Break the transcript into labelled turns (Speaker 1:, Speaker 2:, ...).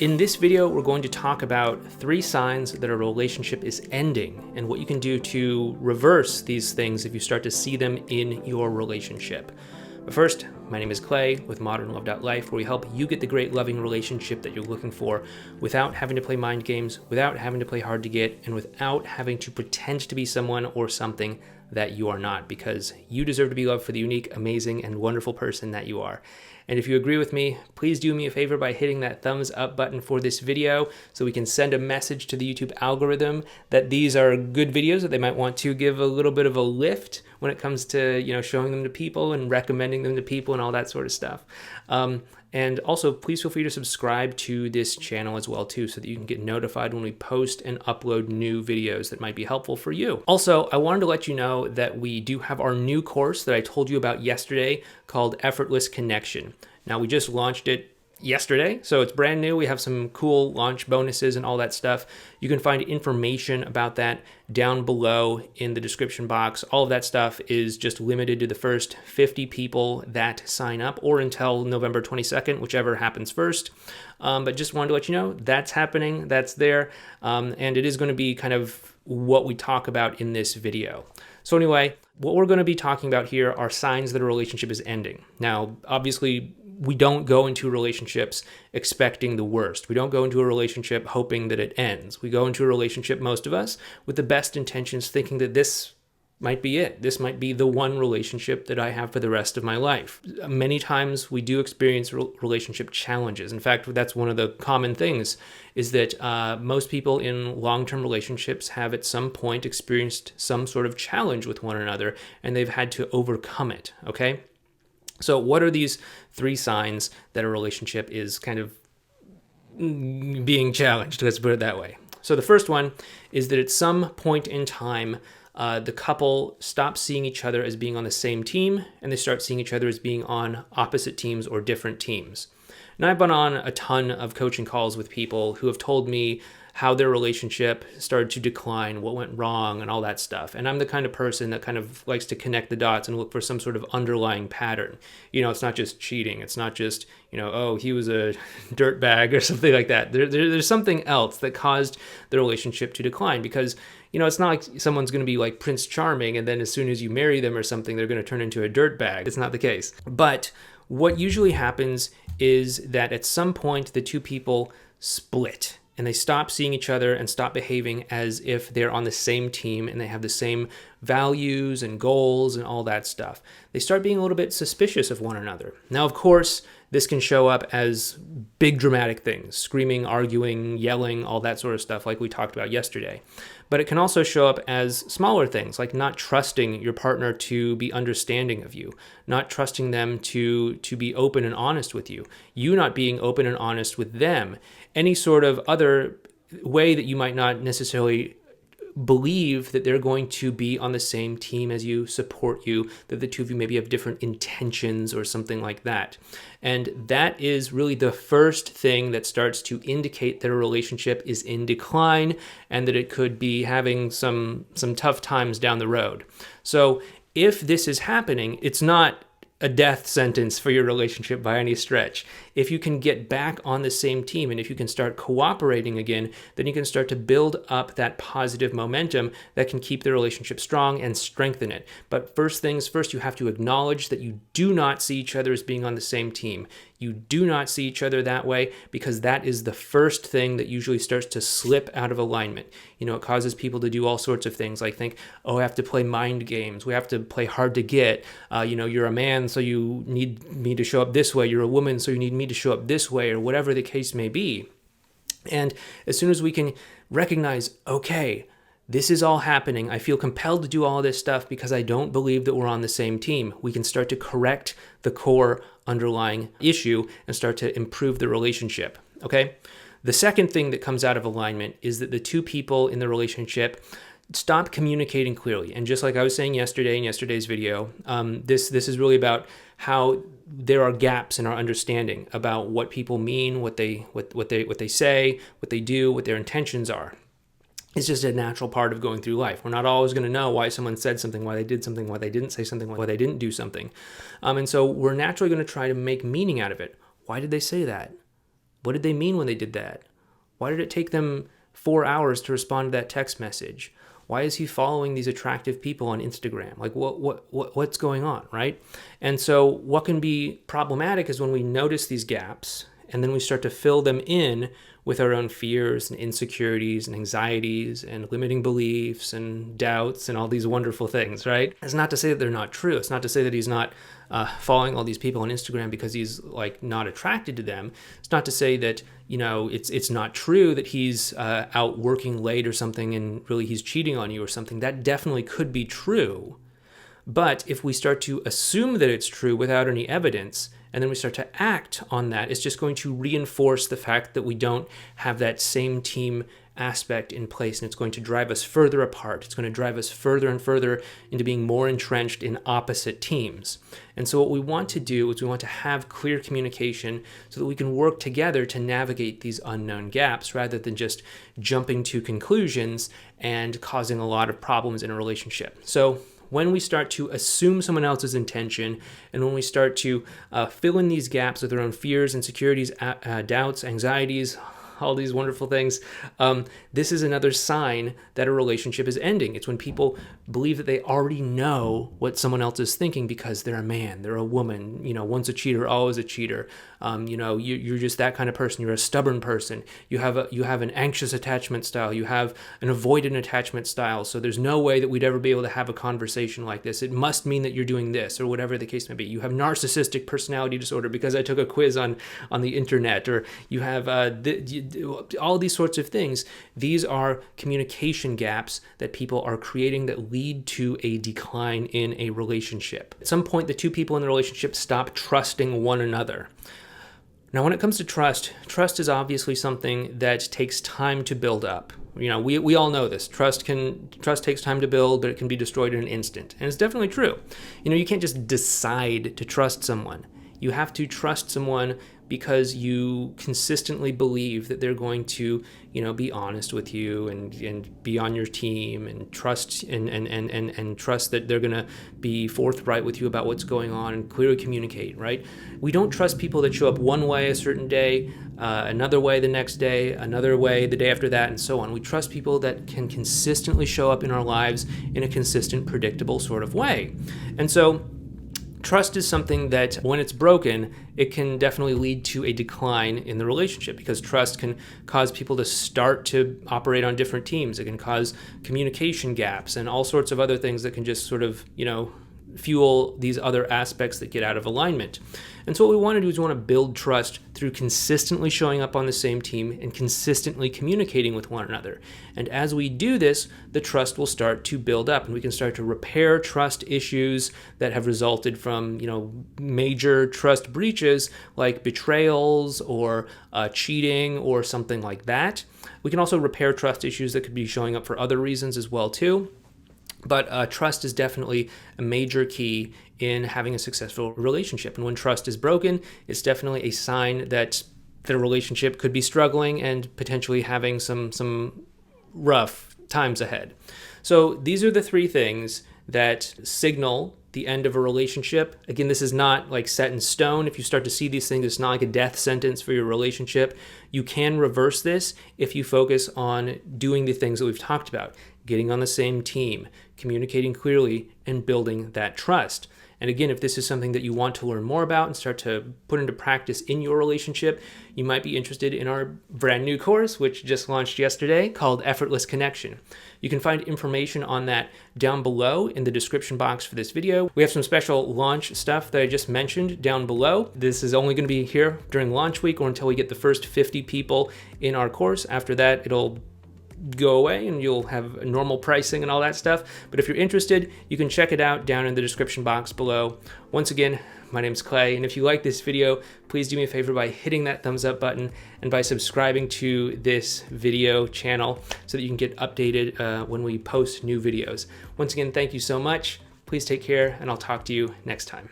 Speaker 1: In this video, we're going to talk about 3 signs that a relationship is ending and what you can do to reverse these things if you start to see them in your relationship. But first, my name is Clay with modernlove.life, where we help you get the great loving relationship that you're looking for without having to play mind games, without having to play hard to get, and without having to pretend to be someone or something that you are not, because you deserve to be loved for the unique, amazing, and wonderful person that you are. And if you agree with me, please do me a favor by hitting that thumbs up button for this video so we can send a message to the YouTube algorithm that these are good videos that they might want to give a little bit of a lift when it comes to, showing them to people and recommending them to people and all that sort of stuff. And also, please feel free to subscribe to this channel as well, too, so that you can get notified when we post and upload new videos that might be helpful for you. Also, I wanted to let you know that we do have our new course that I told you about yesterday called Effortless Connection. Now, we just launched it yesterday, so it's brand new. We have some cool launch bonuses and all that stuff. You can find information about that down below in the description box. All of that stuff is just limited to the first 50 people that sign up, or until November 22nd, whichever happens first. But just wanted to let you know that's happening, that's there, and it is going to be kind of what we talk about in this video. So anyway, what we're going to be talking about here are signs that a relationship is ending. Now, obviously, we don't go into relationships expecting the worst. We don't go into a relationship hoping that it ends. We go into a relationship, most of us, with the best intentions, thinking that this might be it. This might be the one relationship that I have for the rest of my life. Many times we do experience relationship challenges. In fact, that's one of the common things, is that most people in long-term relationships have at some point experienced some sort of challenge with one another, and they've had to overcome it, okay? So what are these 3 signs that a relationship is kind of being challenged? Let's put it that way. So the first one is that at some point in time, the couple stops seeing each other as being on the same team, and they start seeing each other as being on opposite teams or different teams. And I've been on a ton of coaching calls with people who have told me how their relationship started to decline, what went wrong, and all that stuff. And I'm the kind of person that kind of likes to connect the dots and look for some sort of underlying pattern. It's not just cheating. It's not just, oh, he was a dirtbag or something like that. There's something else that caused the relationship to decline, because it's not like someone's going to be like Prince Charming, and then as soon as you marry them or something, they're going to turn into a dirtbag. It's not the case. But what usually happens is that at some point, the two people split, and they stop seeing each other and stop behaving as if they're on the same team and they have the same values and goals and all that stuff. They start being a little bit suspicious of one another. Now, of course, this can show up as big dramatic things, screaming, arguing, yelling, all that sort of stuff like we talked about yesterday. But it can also show up as smaller things, like not trusting your partner to be understanding of you, not trusting them to be open and honest with you, you not being open and honest with them, any sort of other way that you might not necessarily believe that they're going to be on the same team as you, support you, that the two of you maybe have different intentions or something like that. And that is really the first thing that starts to indicate that a relationship is in decline and that it could be having some tough times down the road. So if this is happening, it's not a death sentence for your relationship by any stretch. If you can get back on the same team, and if you can start cooperating again, then you can start to build up that positive momentum that can keep the relationship strong and strengthen it. But first things first, you have to acknowledge that you do not see each other as being on the same team. You do not see each other that way, because that is the first thing that usually starts to slip out of alignment. It causes people to do all sorts of things, like think, oh, I have to play mind games. We have to play hard to get. You're a man, so you need me to show up this way. You're a woman, so you need me to show up this way, or whatever the case may be. And as soon as we can recognize, okay, this is all happening, I feel compelled to do all this stuff because I don't believe that we're on the same team, we can start to correct the core underlying issue and start to improve the relationship, okay? The second thing that comes out of alignment is that the two people in the relationship stop communicating clearly. And just like I was saying yesterday in yesterday's video, this is really about how there are gaps in our understanding about what people mean, what they say, what they do, what their intentions are. It's just a natural part of going through life. We're not always going to know why someone said something, why they did something, why they didn't say something, why they didn't do something. And so we're naturally going to try to make meaning out of it. Why did they say that? What did they mean when they did that? Why did it take them 4 hours to respond to that text message? Why is he following these attractive people on Instagram? Like what's going on, right? And so what can be problematic is when we notice these gaps and then we start to fill them in with our own fears and insecurities and anxieties and limiting beliefs and doubts and all these wonderful things, right? It's not to say that they're not true. It's not to say that he's not following all these people on Instagram because he's like not attracted to them. It's not to say that, you know, it's not true that he's out working late or something and really he's cheating on you or something. That definitely could be true. But if we start to assume that it's true without any evidence, and then we start to act on that, it's just going to reinforce the fact that we don't have that same team aspect in place, and it's going to drive us further apart. It's going to drive us further and further into being more entrenched in opposite teams. And so what we want to do is we want to have clear communication so that we can work together to navigate these unknown gaps rather than just jumping to conclusions and causing a lot of problems in a relationship. So when we start to assume someone else's intention and when we start to fill in these gaps with our own fears, insecurities, doubts, anxieties, all these wonderful things, this is another sign that a relationship is ending. It's when people believe that they already know what someone else is thinking because they're a man, they're a woman, you know, once a cheater, always a cheater. You know, you're just that kind of person. You're a stubborn person. You have an anxious attachment style. You have an avoidant attachment style. So there's no way that we'd ever be able to have a conversation like this. It must mean that you're doing this or whatever the case may be. You have narcissistic personality disorder because I took a quiz on the internet, or you have all these sorts of things. These are communication gaps that people are creating that lead to a decline in a relationship. At some point, the two people in the relationship stop trusting one another. Now, when it comes to trust is obviously something that takes time to build up. You know, we all know this. Trust takes time to build, but it can be destroyed in an instant. And it's definitely true. You know, you can't just decide to trust someone. You have to trust someone because you consistently believe that they're going to, you know, be honest with you and be on your team, and trust and trust that they're going to be forthright with you about what's going on and clearly communicate, right? We don't trust people that show up one way a certain day, another way the next day, another way the day after that, and so on. We trust people that can consistently show up in our lives in a consistent, predictable sort of way. And so trust is something that when it's broken, it can definitely lead to a decline in the relationship, because trust can cause people to start to operate on different teams. It can cause communication gaps and all sorts of other things that can just sort of, you know, fuel these other aspects that get out of alignment. And so what we want to do is we want to build trust through consistently showing up on the same team and consistently communicating with one another. And as we do this, the trust will start to build up, and we can start to repair trust issues that have resulted from, you know, major trust breaches like betrayals or cheating or something like that. We can also repair trust issues that could be showing up for other reasons as well too. But trust is definitely a major key in having a successful relationship. And when trust is broken, it's definitely a sign that the relationship could be struggling and potentially having some rough times ahead. So these are the three things that signal the end of a relationship. Again, this is not like set in stone. If you start to see these things, it's not like a death sentence for your relationship. You can reverse this if you focus on doing the things that we've talked about: getting on the same team, communicating clearly, and building that trust. And again, if this is something that you want to learn more about and start to put into practice in your relationship, you might be interested in our brand new course, which just launched yesterday, called Effortless Connection. You can find information on that down below in the description box for this video. We have some special launch stuff that I just mentioned down below. This is only going to be here during launch week or until we get the first 50 people in our course. After that, it'll go away and you'll have normal pricing and all that stuff. But if you're interested, you can check it out down in the description box below. Once again, my name's Clay, and if you like this video, please do me a favor by hitting that thumbs up button and by subscribing to this video channel so that you can get updated when we post new videos. Once again, thank you so much. Please take care, and I'll talk to you next time.